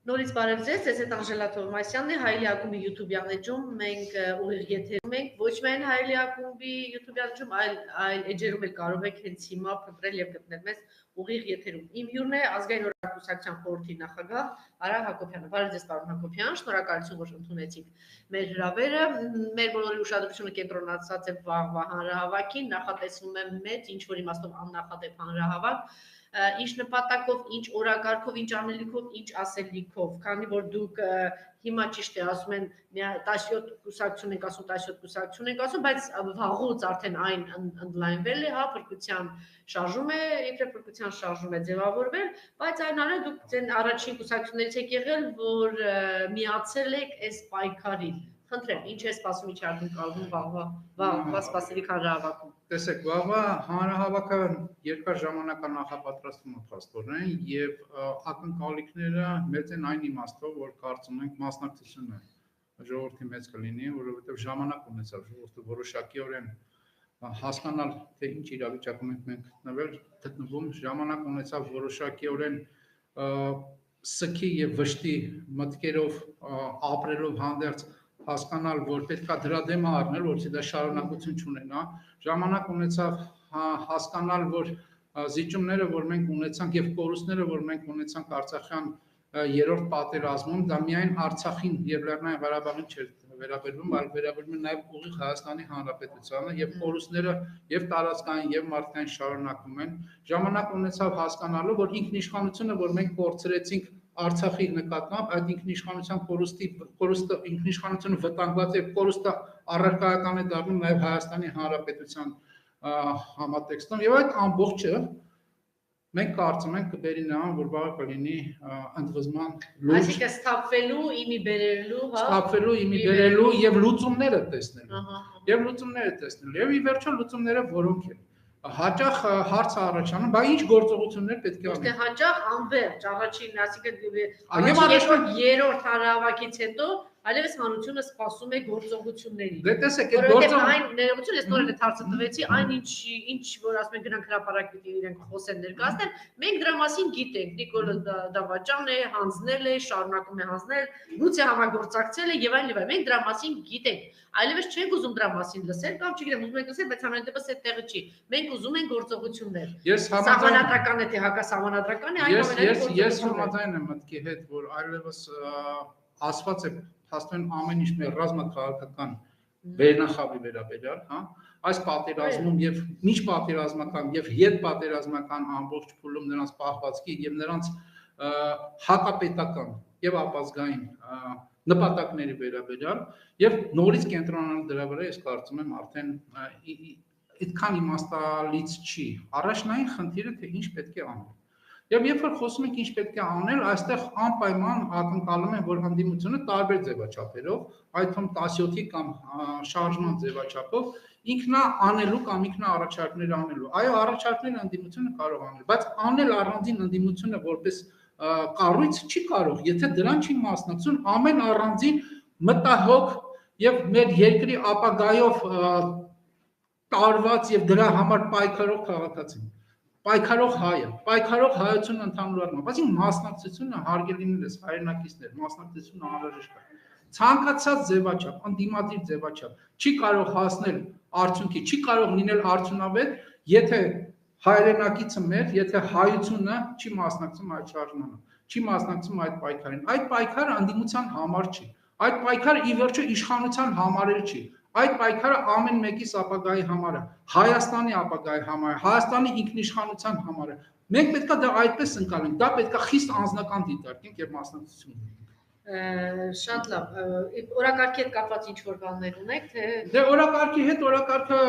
Նորից բարև ձեզ, ես եմ Անժելա Թովմասյանն է, Հայելի ակումբի YouTube-յան էջում, մենք ուղիղ եթերում ենք, ոչ միայն Հայելի ակումբի YouTube-յան էջում, այլ էջերում էլ կարող եք հենց հիմա փնտրել եւ գտնել մեզ ուղիղ եթերում։ Իմ հյուրն է Ազգային օրենսդրության խորհրդի նախագահ Արա Հակոբյանը։ Բարև ձեզ, պարոն Հակոբյան, շնորհակալություն, որ ընդունեցիք մեր հրավերը։ Մեր բոլորի ուշադրությունը կենտրոնացած է վաղվա հանրահավաքին, նախատեսվում է մեծ, ինչ որ իմաստով աննախադեպ հանրահավաք, ինչ նպատակով, ինչ օրակարգով, ինչ անելիքով, ինչ ասելիքով, քանի որ դուք հիմա ճիշտ է ասում են 17 կուսակցություն ենք ասում, 17 կուսակցություն ենք ասում, բայց վաղուց արդեն այն ընդլայնվել է, հա, փրկության շարժում է, իբրև փրկության շարժում է ձևավորվել, բայց այն արել դուք ձեն առաջին կուսակցություններից եք եղել, որ միացել եք այս պայքարին։ Խնդրեմ, ինչ է սպասում իջարկում վաղվա սպասելիք հանրահավաքում։ Տեսեք, վաղվա հանրահավաքը երկար ժամանակ նախապատրաստվում է փաստորեն եւ ակնկալիքները մեծ են այն իմաստով, որ կարծում ենք մասնակցությունը ժողովրդի մեծ կլինի, որովհետեւ ժամանակ ունեցավ ժողովուրդը որոշակիորեն հասկանալ, թե ինչ իրավիճակում ենք մենք գտնվում, ժամանակ ունեցավ որոշակիորեն սքի եւ վշտի մտքերով ապրելով հանդերձ հասկանալ, որ պետքա դրա դեմ առնել, որովհետեւ դա շարունակություն չունենա, ժամանակ ունեցավ հասկանալ, որ զիջումները, որ մենք ունեցանք եւ կորուստները, որ մենք ունեցանք Արցախյան երրորդ պատերազմում, դա միայն Արցախին եւ Լեռնային Ղարաբաղին չէր վերաբերվում, այլ վերաբերվում է նաեւ ուղիղ Հայաստանի Հանրապետությանը եւ կորուստները եւ տարածքային եւ մարդկային շարունակվում են, ժամանակ ունեցավ հասկանալու, որ ինքնիշխանությունը, որ մենք կորցրեցինք Արցախի նկատմամբ, այդ ինքնիշխանության կորուստը ինքնիշխանությունը վտանգված է, կորուստը առարկայական է դառնում նաև Հայաստանի Հանրապետության համատեքստում եւ այդ ամբողջը մենք կարծում ենք կբերի նրան, որ վաղը կլինի ընդվզման լուրջ, այսինքն սթափվելու, իմի բերելու, հա, սթափվելու, իմի բերելու եւ լուծումները տեսնելու։ Եվ լուծումները տեսնելու։ Եվ ի վերջո լուծումները որոնք են հաճախ հարց առաջանում, բայց ինչ գործողություններ պետք է անենք։ Ոչ թե հաճախ, անվերջ, առաջին, այսինքն երրորդ հանրահավաքից հետո այլևս հանրությունը սպասում է գործողությունների։ Դե տեսեք, այդ գործողությունները այն ներողություն, ես նորեն այդ հարցը տվեցի, այն ինչ որ ասում են գնանք հրապարակ պիտի իրենք խոսեն ներկայացնել, մենք դրա մասին գիտենք, Նիկոլ Դավաճանն է հանձնել է, շարունակում է հանձնել, գուցե համագործակցել է եւ այլն եւ այլն, մենք դրա մասին գիտենք, այլևս չենք ուզում դրա մասին լսել կամ չգիտեմ, ուզում ենք լսել, բայց համենայնդեպս այդ տեղը չի, մենք ուզում ենք գործողություններ, սահմանադրական է թե հակասահմանադրական է, այն ամենայն ես համաձայն եմ մտքի հետ, որ այլևս ասված է փաստորեն ամեն ինչ մեր ռազմաքաղաքական վերնախավի վերաբերյալ, հա, այս պատերազմում եւ միջ պատերազմական եւ հետպատերազմական ամբողջ փուլում նրանց պահվածքի եւ նրանց հակապետական եւ ապազգային նպատակների վերաբերյալ եւ նորից կենտրոնանալ դրա վրա, ես կարծում եմ արդեն այդքան իմաստալից չի։ Առաջնային խնդիրը թե ինչ պետք է անել։ Եվ երբ որ խոսում ենք ինչ պետք է անել, այստեղ անպայման ակնկալում են, որ հանդիմությունը տարբեր ձևաչափերով, այդ թվում 17-ի կամ շարժման ձևաչափով ինքնաանելու կամ ինքնաառաջարկներ անելու։ Այո, առաջարկներ հանդիմությունը կարող անել, բայց անել առանձին հանդիմությունը որպես կառույց չի կարող, եթե դրան չի մասնակցում ամեն առանձին մտահոգ եւ մեր երկրի ապագայով տարված եւ դրա համար պայքարող քաղաքացին։ Պայքարող հայը, պայքարող հայությունը ընդհանուր առմամբ, բայց մասնակցությունը հարգելիներս, հայրենակիցներ, մասնակցությունը անհրաժեշտ է։ Ցանկացած ձևաչափ, անդիմադիր ձևաչափ չի կարող հասնել արդյունքի, չի կարող լինել արդյունավետ, եթե հայրենակիցը մեր, եթե հայությունը չի մասնակցում այդ շարժմանը, չի մասնակցում այդ պայքարին։ Այդ պայքարը անդիմության համար չի։ Այդ պայքարը ի վերջո իշխանության համար չի։ Այդ պայքարը ամեն մեկիս ապագայի համար է, Հայաստանի ապագայի համար է, Հայաստանի ինքնիշխանության համար է։ Մենք պետք է դա այդպես ընկալենք, դա պետք է խիստ անձնական դիտարկենք եւ մասնակցություն ունենանք։ Շատ լավ, օրակարգի հետ կապված ինչ որ բաներ ունեք, թե Դե օրակարգի հետ օրակարգը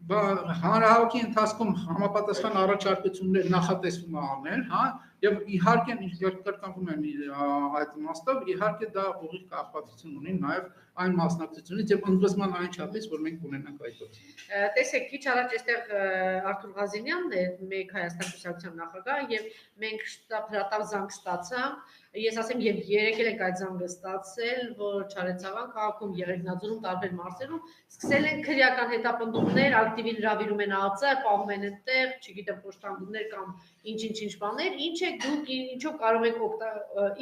հանրահավաքի ընթացքում համապատասխան առաջարկություններ նախատեսվում է անել, հա, եւ իհարկե կրկնվում եմ այդ իմաստով, իհարկե դա ուղիղ կապվածություն ունի նաեւ այն մասնակցությունից եւ ընդգծման այն չափից, որ մենք ունենանք այդ օգուտը։ Տեսեք, քիչ առաջ այստեղ Արթուր Ղազինյանն է, մեկ Հայաստան կուսակցության նախագահ եւ մենք հրատապ զանգ ստացա, ես ասեմ եւ երեկել ենք այդ զանգը ստացել, որ Չարենցավան քաղաքում Եղեգնաձորում տարբեր մարզերում սկսել են քրեական հետապնդումներ, ակտիվին հրավիրում են ԱԱՑ, պահում են այնտեղ, չգիտեմ, փոշտանգումներ կամ ինչ բաներ, ինչ եք դուք ինչու կարող եք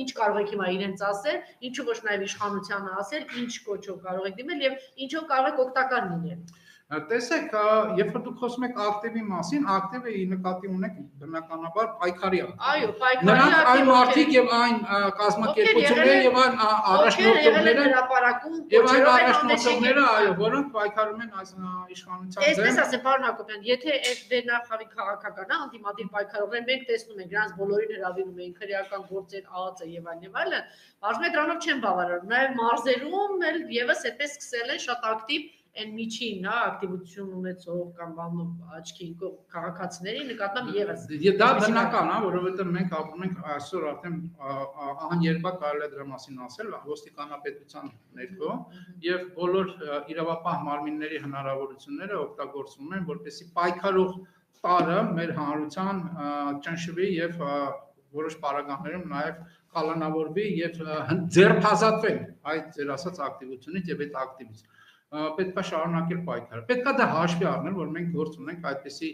ինչ կարող եք հիմա իրենց ասել, ինչու ոչ նաև իշխանությանը ասել, ինչ կոչով կարող եք դիմել եւ ինչով կարող եք օգտակար լինել։ Տեսեք, երբ որ դուք խոսում եք ակտիվի մասին, ակտիվը նկատի ունեք բնականաբար պայքարի ակտիվ։ Այո, պայքարի Նրանք այն ակտիվ մարդիկ եւ այն կազմակերպությունները եւ այն առաջնորդողները եւ այն առաջնորդողները, այո, որոնք պայքարում են այս իշխանության դեմ։ Այսպես ասեմ, պարոն Հակոբյան, եթե այս վերնախավի քաղաքական է, անտիմադիր պայքարողներ մենք տեսնում ենք, նրանց բոլորին հրավիրում են քրեական գործեր, ԱԱԾ եւ այլն, բաժնի դրանով չեն բավարարում։ Նաեւ մարզերում էլ եւս այդպես սկսել են շատ ակտիվ այն միջին, հա, ակտիվություն ունեցող կամ բանում աչքի քաղաքացիների նկատմամբ եւս։ Դա բնական է, որովհետեւ մենք ապրում ենք այսօր արդեն աներկա կարելի է դրա մասին ասել, ոստիկանապետության ներքո եւ բոլոր իրավապահ մարմինների հնարավորությունները օգտագործվում են, որպեսզի պայքարող տարը մեր հանրության ճնշվի եւ որոշ պարագաներում նաեւ կալանավորվի եւ ձերբազատվեն այդ ձեր ասած ակտիվությունից եւ այդ ակտիվից պետք է շարունակել պայքարը։ Պետք է դա հաշվի առնել, որ մենք գործ ունենք այդպիսի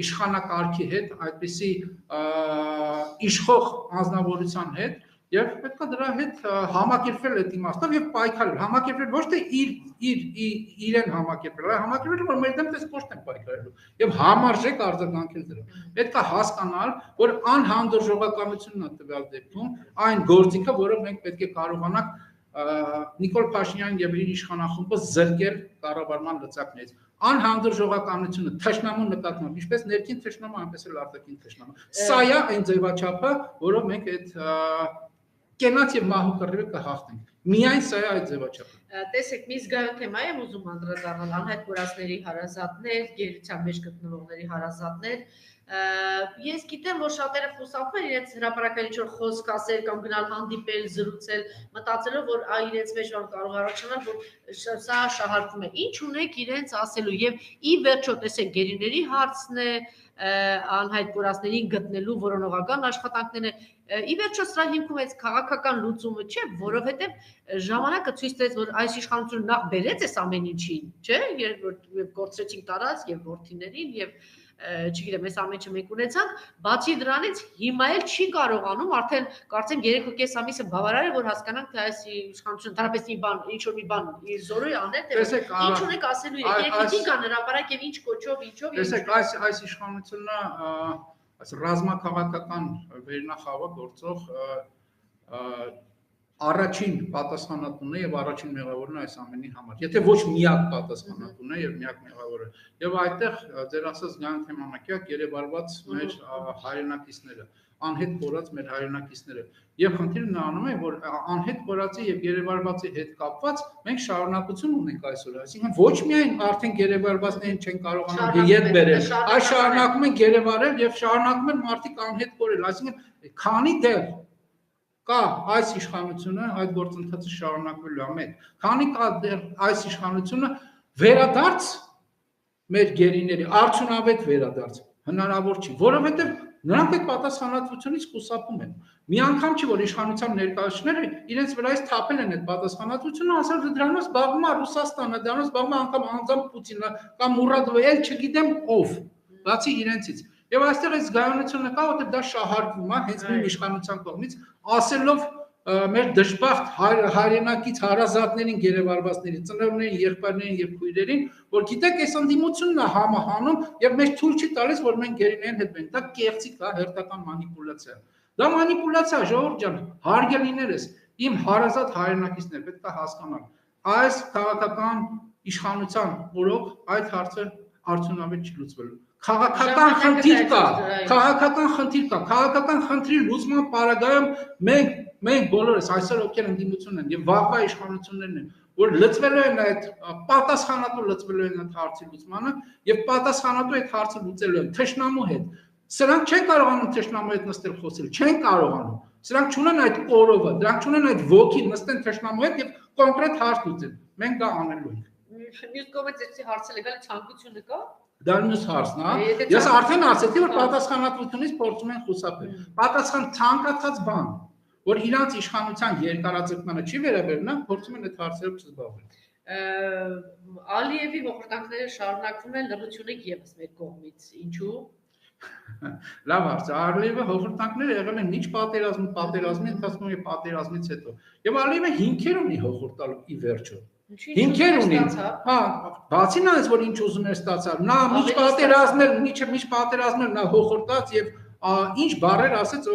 իշխանակարգի հետ, այդպիսի իշխող անձնավորության հետ եւ պետք է դրա հետ համակերպվել այդ իմաստով եւ պայքարել։ Համակերպվել ոչ թե իրեն համակերպել, այլ համակերպել, որ մեր դեմ տես կոշտ են պայքարելու եւ համարժեք արձագանքել դրան։ Պետք է հասկանալ, որ անհանդուրժողականությունն է տվյալ դեպքում այն գործիքը, որը մենք պետք է կարողանանք Նիկոլ Փաշինյան եւ իր իշխանախումբը զրկել կառավարման լծակներից։ Անհանդուրժողականությունը թշնամու նկատմամբ, ինչպես ներքին թշնամու, այնպես էլ արտաքին թշնամու։ Սա է այն ձևաչափը, որով մենք այդ կենաց եւ մահու կռիվը կհաղթենք։ Միայն սա է այդ ձևաչափը։ Տեսեք, մի զգայուն թեմա եմ ուզում անդրադառնալ, անհայտ կորածների հարազատներ, գերության մեջ գտնվողների հարազատներ։ Ես գիտեմ, որ շատերը խուսափում են իրենց հրապարակային ինչ-որ խոսք ասել կամ գնալ հանդիպել, զրուցել, մտածելով, որ իրենց մեջ կարող առաջանալ, որ սա շահարկվում է։ Ինչ ունեք իրենց ասելու եւ ի վերջո տեսեք, գերիների հարցն է, անհայտ կորածներին գտնելու որոնողական աշխատանքներն է։ Ի վերջո սրա հիմքում այս քաղաքական լուծումը չէ, որովհետեւ ժամանակը ցույց տվեց, որ այս իշխանությունը նախ բերեց այս ամեն ինչին, չէ, երբ կորցրեցին տարածք եւ ворթիներին եւ չգիտեմ, այս ամեն ինչը մենք ունեցանք, բացի դրանից հիմա էլ չի կարողանում, արդեն կարծեմ 3.5 ամիսը բավարար է, որ հասկանանք, թե այս իշխանությունը դարապես ինչ որ մի բան իր զորույ անել, թե ինչ ունեք ասելու եկեք կան հրապարակ եւ ինչ կոչով, ինչով։ Տեսեք, այս իշխանությունը այս ռազմաքաղաքական վերնախավը գործող առաջին պատասխանատուն է եւ առաջին մեղավորն է այս ամենի համար։ Եթե ոչ միակ պատասխանատուն է եւ միակ մեղավորը։ Եվ այդտեղ ձեր ասած Գյան թեմանակյակ երևարված մեր հայրենակիցները, անհետ կորած մեր հայրենակիցները։ Եվ խնդիրը նրանում է, որ անհետ կորածի եւ երևարվածի հետ կապված մենք շարունակություն ունենք այսօր։ Այսինքն ոչ միայն արդեն երևարվածներին չեն կարողանում ետ բերել, այլ շարունակում են երևարել եւ շարունակում են մարդիկ անհետ կորել։ Այսինքն քանի դեռ կա այս իշխանությունը, այդ գործընթացը շարունակվելու է մեկ։ Քանի կա դեռ այս իշխանությունը վերադարձ մեր գերիների արդյունավետ վերադարձ հնարավոր չի, որովհետեւ նրանք այդ պատասխանատվությունից խուսափում են։ Մի անգամ չի, որ իշխանության ներկայացուցիչները իրենց վրայից թափել են այդ պատասխանատվությունը, ասել թե դրանով զբաղվում է Ռուսաստանը, դրանով զբաղվում է անգամ անձամբ Պուտինը կամ Մուրադովը, էլ չգիտեմ ով, բացի իրենցից։ Եվ այստեղ այս զգայունությունը կա, որտեղ դա շահարկվում է հենց նույն իշխանության կողմից, ասելով մեր դժբախտ հայրենակից հարազատներին, գերեվարվածներին, ծնողներին, եղբայրներին եւ քույրերին, որ գիտեք, այս ընդդիմությունն է համահանում եւ մեզ թույլ չի տալիս, որ մենք գերիներին հետ բերենք։ Դա կեղծիք է, հերթական մանիպուլյացիա։ Դա մանիպուլյացիա, ժողովուրդ ջան, հարգելիներս, իմ հարազատ հայրենակիցներ, պետք է հասկանալ, այս քաղաքական իշխանության օրոք այդ հարցը արդյունավետ չի լուծվելու։ Քաղաքական խնդիր կա, քաղաքական խնդրի լուծման պարագայում մենք բոլորս այսօր ովքեր ընդդիմություն են եւ վաղվա իշխանություններն են, որ լծվելու են այդ պատասխանատու լծվելու են այդ հարցի լուծմանը եւ պատասխանատու այդ հարցը լուծելու են թշնամու հետ։ Սրանք չեն կարողանում թշնամու հետ նստել խոսել, չեն կարողանում։ Սրանք չունեն այդ օրովը, դրանք չունեն այդ ոգին նստեն թշնամու հետ եւ կոնկրետ հարց լուծեն։ Մենք դա անելու ենք։ Մյուս կողմից էսի հարցը լեգալ ցանկությունը կա։ Դա նույնս հարցն է։ Ես արդեն ասացի, որ պատասխանատվությունից փորձում են խուսափել։ Պատասխան ցանկացած բան, որ իրանց իշխանության երկարաձգմանը չի վերաբերվում, փորձում են այդ հարցերով չզբաղվել։ Ալիևի ողորտանքները շարունակվում են լրացունեք եւս մեր կողմից։ Ինչու՞։ Լավ հարց, Ալիևը հողորտանքները եղել են ինչ պատերազմի ընթացքում եւ պատերազմից հետո։ Եվ Ալիևը հիմքեր ունի հողորտալու ի վերջո։ Հիմքեր ունի։ Հա, բացի նրանից, որ ինչ ուզում էր ստացալ, նա միշտ պատերազմներ նա հողորտած եւ ինչ բառեր ասեց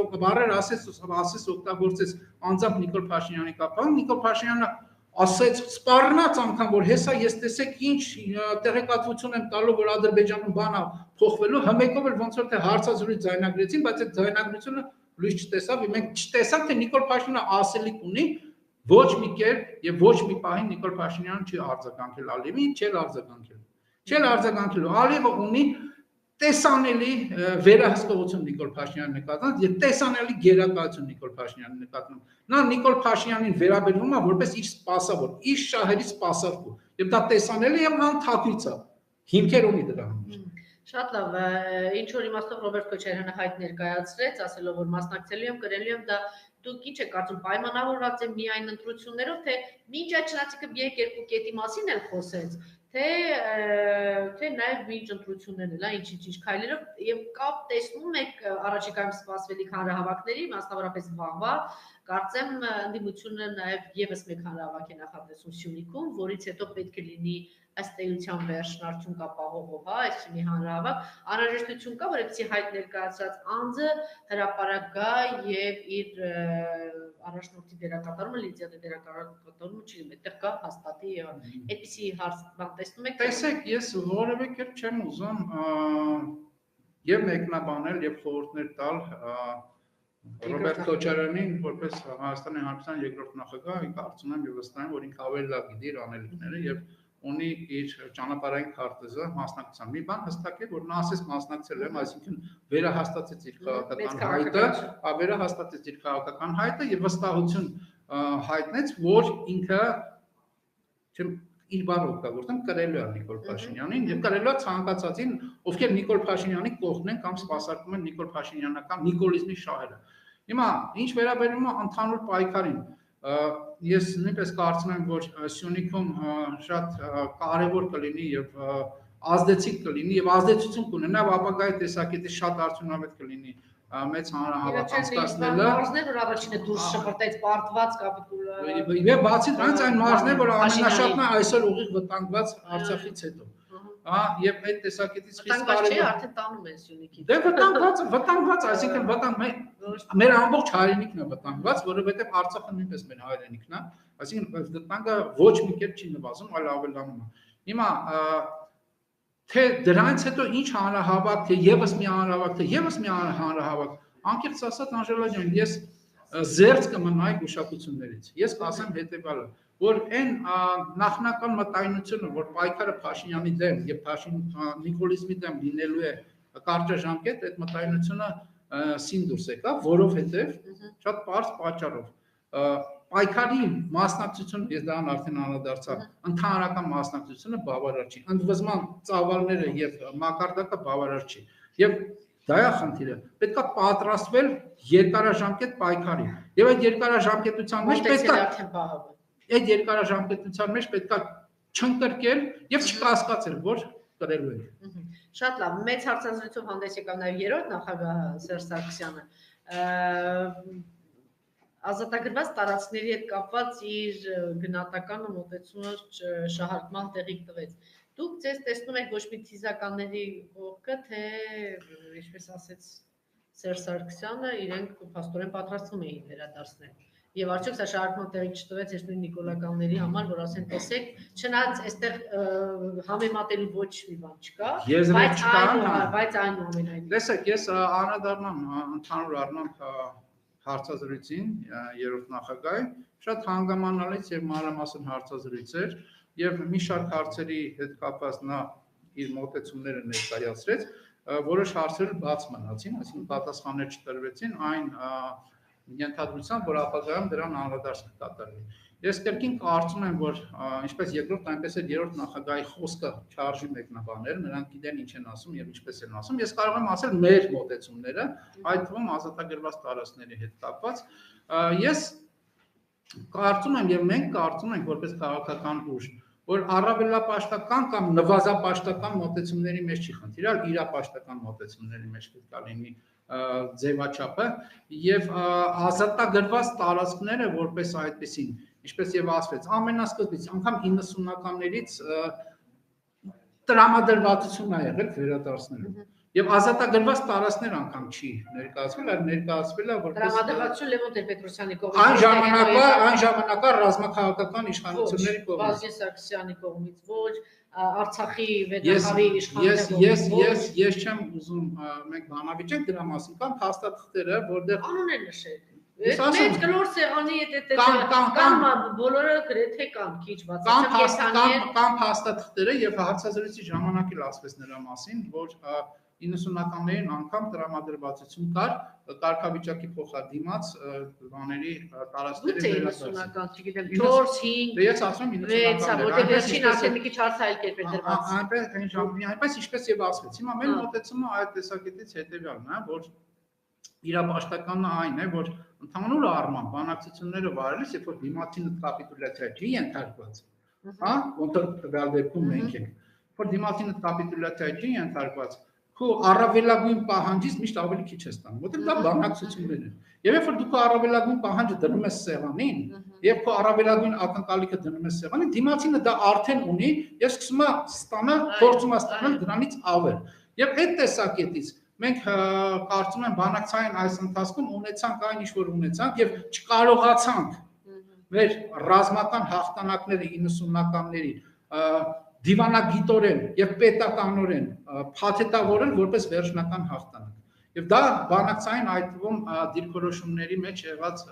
օգտագործեց անձամբ Նիկոլ Փաշինյանի կապան, Նիկոլ Փաշինյանը ասեց սպառնաց անգամ որ հեսա ես տեսեք ինչ տեղեկատվություն եմ տալու որ Ադրբեջանում բանա փոխվելու հմեկով էլ ոնց որ թե հարցազրույց ձայնագրեցին բայց այդ ձայնագրությունը լույս չտեսավ մենք չտեսանք թե Նիկոլ Փաշինյանը ասելիք ունի ոչ մի կերպ եւ ոչ մի պահին Նիկոլ Փաշինյանը չի արձագանքել Ալիևին չէր արձագանքելու Ալիևը ունի տեսանելի վերահսկողություն Նիկոլ Փաշինյանի նկատմամբ եւ տեսանելի գերակայություն Նիկոլ Փաշինյանի նկատմամբ նա Նիկոլ Փաշինյանին վերաբերվում է որպես իր սպասավոր, իր շահերի սպասարկու եւ դա տեսանելի եւ անթափից է հիմքեր ունի դրա համար Շատ լավ, ինչ որ իմաստով Ռոբերտ Քոչարյանը հայտ ներկայացրեց, ասելով որ մասնակցելու եմ, կրելու եմ դա դուք ինչ եք կարծում պայմանավորված է միայն ընտրություններով, թե մինչ այդ չնայած երկու կետի մասին էլ խոսեց, թե նաև մինչ ընտրություններն էլ, ինչ քայլերով եւ կապ տեսնում եք առաջիկայում սպասվելիք հանրահավաքների, մասնավորապես վաղվա, կարծեմ ընդդիմությունը նաև եւս մեկ հանրահավաք է նախատեսում Սյունիքում, որից հետո պետք է լինի ըստ էության վերջնարդյունք ապահովող, հա, այս մի հանրահավաք, անհրաժեշտություն կա, որ այդպիսի հայտ ներկայացած անձը հրապարակ գա եւ իր առաջնորդի դերակատարումը, լիդիայի դերակատարումը չի լինի, այդտեղ կա հաստատի եւ այդպիսի հարց բան տեսնում եք։ Տեսեք, ես որևէ կերպ չեմ ուզում եւ մեկնաբանել եւ խորհուրդներ տալ Ռոբերտ Քոչարյանին որպես Հայաստանի Հանրապետության երկրորդ նախագահ, կարծում եմ եւ վստահ եմ, որ ինքը ավելի լավ գիտի իր անելիքները եւ ունի իր ճանապարհային քարտեզը մասնակցության։ Մի բան հստակ է, որ նա ասես մասնակցել եմ, այսինքն վերահաստատեց իր քաղաքական հայտը եւ վստահություն հայտնեց, որ ինքը իր բառը օգտագործեմ կրելու է Նիկոլ Փաշինյանին եւ կրելու է ցանկացածին, ովքեր Նիկոլ Փաշինյանի կողքն են կամ սպասարկում են Նիկոլ Փաշինյանական նիկոլիզմի շահերը։ Հիմա ինչ վերաբերում է ընդհանուր պայքարին, ես նույնպես կարծում եմ, որ Սյունիքում շատ կարևոր կլինի եւ ազդեցիկ կլինի եւ ազդեցություն կունենա ապագայի տեսակետից շատ արդյունավետ կլինի մեծ հանրահավաք անցկացնելը։ Մարզներ որ առաջինը դուրս շպրտեց պարտված կապիտուլը։ Եվ բացի դրանից այն մարզներ, որ ամենաշատն է այսօր ուղիղ վտանգված Արցախից հետո։ Հա, եւ այդ տեսակետից խիստ կարևոր է, արդեն տանում են Սյունիքից։ Դե վտանգված, այսինքն մեր ամբողջ հայրենիքն է վտանգված, որովհետեւ Արցախը նույնպես մեր հայրենիքն է, այսինքն վտանգը ոչ մի կերպ չի նվազում, այլ ավելանում է։ Հիմա թե դրանից հետո ինչ հանրահավաք, թե եւս մի հանրահավաք, անկեղծ ասած Անժելա ջան, ես զերծ կմնայի գուշակություններից։ Ես կասեմ հետեւյալը, որ այն նախնական մտայնությունը, որ պայքարը Փաշինյանի դեմ եւ նիկոլիզմի դեմ լինելու է կարճաժամկետ, այդ մտայնությունը սին դուրս եկավ, որովհետեւ շատ պարզ պատճառով պայքարի մասնակցությունը, ես դրան արդեն անդրադարձա, ընդհանրական մասնակցությունը բավարար չի, ընդվզման ծավալները եւ մակարդակը բավարար չի։ Եվ դա է խնդիրը։ Պետք է պատրաստվել երկարաժամկետ պայքարի։ Եվ այդ երկարաժամկետության մեջ պետք է չընկրկել եւ չկասկածել, որ կրելու է։ Շատ լավ, մեծ հարցազրույցով հանդես եկավ նաեւ երրորդ նախագահ Սերժ Սարգսյանը։ Ազատագրված տարածքների հետ կապված իր գնահատականը մոտեցումը շահարկման տեղիք տվեց։ Դուք ձեզ տեսնում եք ոչ մի թիզականների կողքը, թե ինչպես ասեց Սերժ Սարգսյանը, իրենք փաստորեն պատրաստվում էին վերադարձնել։ Եվ արդյոք սա շահարկման տեղիք չտվեց այս նույն նիկոլականների համար, որ ասեն տեսեք, չնայած այստեղ համեմատելու ոչ մի բան չկա, բայց այնուամենայնիվ։ Տեսեք, ես անդրադառնամ ընդհանուր առմամբ հարցազրույցին երրորդ նախագահի շատ հանգամանալից եւ մանրամասն հարցազրույց էր եւ մի շարք հարցերի հետ կապված նա իր մոտեցումները ներկայացրեց, որոշ հարցեր բաց մնացին, այսինքն պատասխաններ չտրվեցին այն ենթադրությամբ, որ ապագայում դրան անդրադարձ կկատարվի։ Ես կրկին կարծում եմ, որ ինչպես երկրորդ, այնպես էլ երրորդ նախագահի խոսքը չարժի մեկնաբանել, նրանք գիտեն ինչ են ասում եւ ինչպես են ասում։ Ես կարող եմ ասել մեր մոտեցումները, այդ թվում ազատագրված տարածքների հետ կապված։ Ես կարծում եմ եւ մենք կարծում ենք որպես քաղաքական ուժ, որ առավելապաշտական կամ նվազապաշտական մոտեցումների մեջ չի խնդիր, այլ իրապաշտական մոտեցումների մեջ պետք է լինի ձևաչափը եւ ազատագրված տարածքները որպես այդպեսին, ինչպես եւ ասվեց, ամենասկզբից անգամ 90-ականներից տրամադրվածություն ա եղել վերադարձնելու եւ ազատագրված տարածքներ անգամ չի ներկայացվել, այլ ներկայացվել է որպես տրամադրվածություն Լևոն Տեր-Պետրոսյանի կողմից, այն ժամանակա ռազմաքաղաքական իշխանությունների կողմից, Վազգեն Սարգսյանի կողմից, ոչ Արցախի վերնախավի իշխանության կողմից, ես չեմ ուզում մենք բանավիճենք դրա մասին, կամ փաստաթղթերը, որտեղ անուններ նշեք Մեծ կլոր սեղանի կան բոլորը գրեթե կան քիչ բացարձակ կան փաստաթղթերը եւ հարցազրույցի ժամանակ էլ ասվեց նրա մասին, որ 90-ականներին անգամ տրամադրվածություն կար կարգավիճակի փոխադիմաց բաների տարածքների վերադարձում։ Չգիտեմ 4-5 Ես ասում 90-ականներ, որտեղ վերջին արդեն մի քիչ հարցայել կերպ է դրված։ Այնպես ինչպես եւ ասվեց։ Հիմա մեր մոտեցումը այդ տեսակետից հետեւյալն է, որ իրապաշտականը այն է, որ ընդհանուր առմամբ բանակցությունները վարելիս, երբ որ դիմացինը կապիտուլյացիա չի ենթարկված, հա, որտեղ տվյալ դեպքում մենք ենք, որ դիմացինը կապիտուլյացիա չի ենթարկված, քո առավելագույն պահանջից միշտ ավելի քիչ է ստանում, որտեղ դա բանակցություններ են։ Եվ երբ որ դու քո առավելագույն պահանջը դնում ես սեղանին, եւ քո առավելագույն ակնկալիքը դնում ես սեղանին, դիմացինը դա արդեն ունի, եւ սկսում է ստանալ, փորձում է ստանալ դրանից ավել։ Եվ այդ տեսակետից մենք կարծում եմ բանակցային այս ընթացքում ունեցանք այն ինչ որ ունեցանք եւ չկարողացանք մեր ռազմական հաղթանակները 90-ականների դիվանագիտորեն եւ պետականորեն փաթեթավորել որպես վերջնական հաղթանակ եւ դա բանակցային այդ թվում դիրքորոշումների մեջ եղած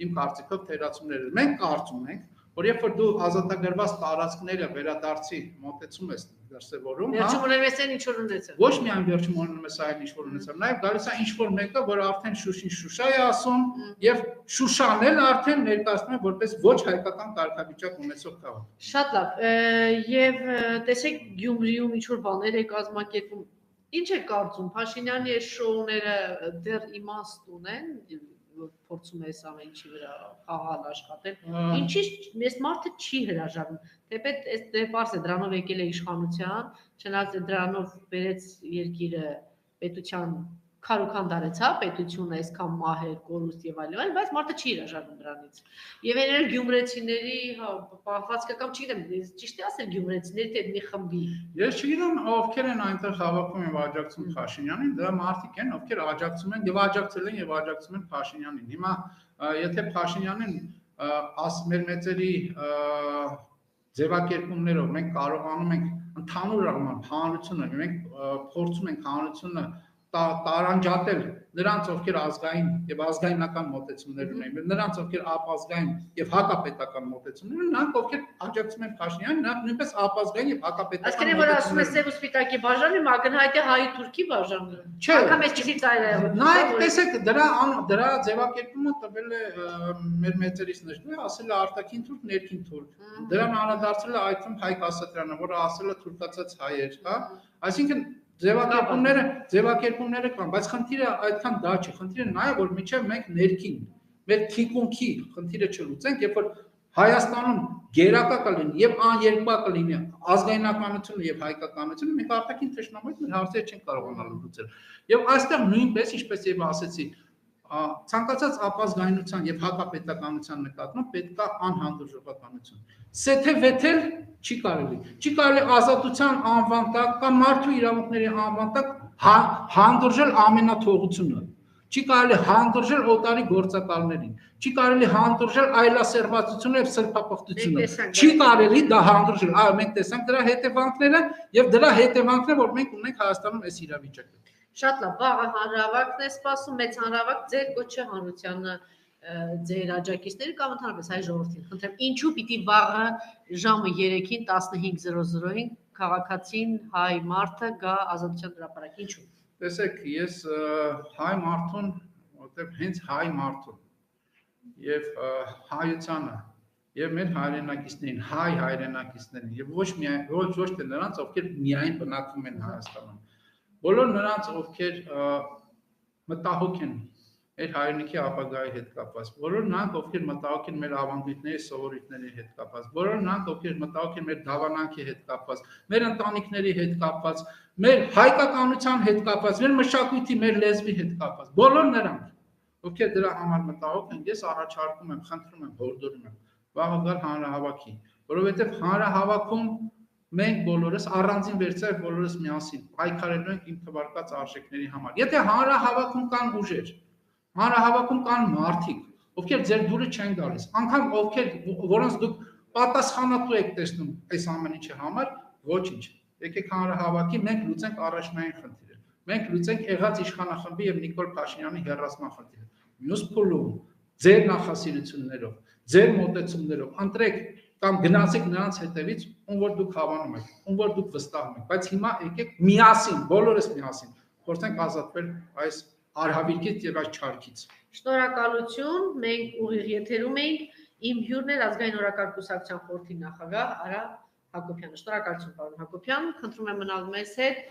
իմ կարծիքով թերացումներ են մենք կարծում ենք որ երբ որ դու ազատագրված տարածքները վերադարձի մոտեցում ես դրսևորում, վերջում ունեմ ես այն ինչ որ ունեցել։ Ոչ միայն վերջում ունեմ ես այն ինչ որ ունեցել, նաև գալիս է ինչ որ մեկը, որ արդեն Շուշին Շուշա է ասում, եւ Շուշան էլ արդեն ներկայացնում է որպես ոչ հայկական կարգավիճակ ունեցող քաղաք։ Շատ լավ։ Եվ տեսեք Գյումրիում ինչ որ բաներ է կազմակերպում։ Ինչ է կարծում Փաշինյանի այս շոուները դեռ իմաստ ունեն, փորձում է ամեն ինչի վրա խաղալ աշխատել։ Ինչի՞ մեծ մարդը չի հրաժարվում։ Թեպետ այս դեպարս է դրանով եկել է իշխանության, չնայած դրանով բերեց երկիրը պետության քարուքան դարեցա, պետությունը այսքան մահեր, կորուստ եւ այլն, բայց մարդը չի հրաժարվում դրանից։ Եվ այլն գյումրեցիների պահվածքը կամ չգիտեմ, ճիշտ է ասել գյումրեցիների թե մի խմբի։ Ես չգիտեմ ովքեր են այնտեղ հավաքում եւ աջակցում Փաշինյանին, դրա մարդիկ են, ովքեր աջակցում են եւ աջակցել են եւ աջակցում են Փաշինյանին։ Հիմա եթե Փաշինյանին մեր մեծերի ձևակերպումներով մենք կարողանում ենք ընդհանուր առմամբ հանրությունը, մենք փորձում ենք հանրությունը տարանջատել նրանց ովքեր ազգային եւ ազգայնական մոտեցումներ ունեն, նրանց ովքեր ապազգային եւ հակապետական մոտեցումներ ունեն, նրանք ովքեր աջակցում են Փաշինյանին, նրանք նույնպես ապազգային եւ հակապետական։ Այսինքն որ ասում է սև ու սպիտակի բաժանը, ակնհայտ է հայ-թուրքի բաժանը։ Անկամ էս ճիշտ այլ։ Նայեք, տեսեք, դրա ձևակերպումը տվել է մեր մեծերից ներքո, ասել է արտաքին թուրք, ներքին թուրք։ Դրան անդրադարձել է այդում Հայկ Ասատրյանը, որը ասել է թուրքացած հայեր, հա։ Այսինքն ձևակերպումները կան, բայց խնդիրը այդքան դա չի, խնդիրը նա է, որ մինչև մենք ներքին, մեր թիկունքի խնդիրը չլուծենք, երբ որ Հայաստանում գերակա կլինի եւ աներկա կլինի ազգայնականությունը եւ հայկականությունը, մենք արտաքին թշնամուից մեր հարցերը չենք կարողանալ լուծել։ Եվ այստեղ նույնպես, ինչպես եւ ասեցի, ցանկացած ապազգայնության եւ հակապետականության նկատմամբ պետք է անհանդուրժողականություն։ Սեթեվեթել չի կարելի։ Չի կարելի ազատության անվան տակ կամ մարդու իրավունքների անվան տակ հանդուրժել ամենաթողությունը։ Չի կարելի հանդուրժել օտարի գործակալներին։ Չի կարելի հանդուրժել այլասերվածությունը եւ սրբապղծությունը։ Չի կարելի դա հանդուրժել։ Այո, մենք տեսանք դրա հետևանքները եւ դրա հետևանքն է, որ մենք ունենք Հայաստանում այս իրավիճակը։ Շատ լավ, վաղը հանրավակն է սպասում, մեծ հանրավակ, ձեր կոչը հանրությանը ձեր աջակիցները կամ ընդհանրապես հայ ժողովրդին։ Խնդրեմ, ինչու պիտի վաղը ժամը 3-ին 15:00-ին քաղաքացին հայ մարդը գա Ազատության հրապարակ, ինչու։ Տեսեք, ես հայ մարդուն, որտեղ հենց հայ մարդուն եւ հայությանը եւ մեր հայրենակիցներին, հայ հայրենակիցներին եւ ոչ թե նրանց, ովքեր միայն բնակվում են Հայաստանում։ Բոլոր նրանց, ովքեր մտահոգ են մեր հայրենիքի ապագայի հետ կապված, բոլոր նրանք, ովքեր մտահոգ են մեր ավանդույթների, սովորույթների հետ կապված, բոլոր նրանք, ովքեր մտահոգ են մեր դավանանքի հետ կապված, մեր ընտանիքների հետ կապված, մեր հայկականության հետ կապված, մեր մշակույթի, մեր լեզվի հետ կապված, բոլոր նրանք, ովքեր դրա համար մտահոգ են, ես առաջարկում եմ, խնդրում եմ, հորդորում եմ, վաղը գալ հանրահավաքի, որովհետև հանրահավաքում մենք բոլորս առանձին վերցրել բոլորս միասին պայքարելու ենք իմ թվարկած արժեքների համար։ Եթե հանրահավաքում կան ուժեր, հանրահավաքում կան մարդիկ, ովքեր ձեր դուրը չեն գալիս, անգամ ովքեր որոնց դուք պատասխանատու եք տեսնում այս ամեն ինչի համար, ոչինչ։ Եկեք հանրահավաքի, մենք լուծենք առաջնային խնդիրը։ Մենք լուծենք եղած իշխանախմբի եւ Նիկոլ Փաշինյանի հեռացման խնդիրը։ Մյուս փուլում ձեր նախասիրություններով, ձեր մոտեցումներով ընտրեք կամ գնացեք նրանց հետևից, ում որ դուք հավանում եք, ում որ դուք վստահում եք, բայց հիմա եկեք միասին, բոլորս միասին փորձենք ազատվել այս արհավիրքից եւ այս չարքից։ Շնորհակալություն, մենք ուղիղ եթերում ենք, իմ հյուրն էր ազգային օրակարգ կուսակցության խորհրդի նախագահ Արա Հակոբյանը։ Շնորհակալություն, պարոն Հակոբյան, խնդրում եմ մնալ մեզ հետ։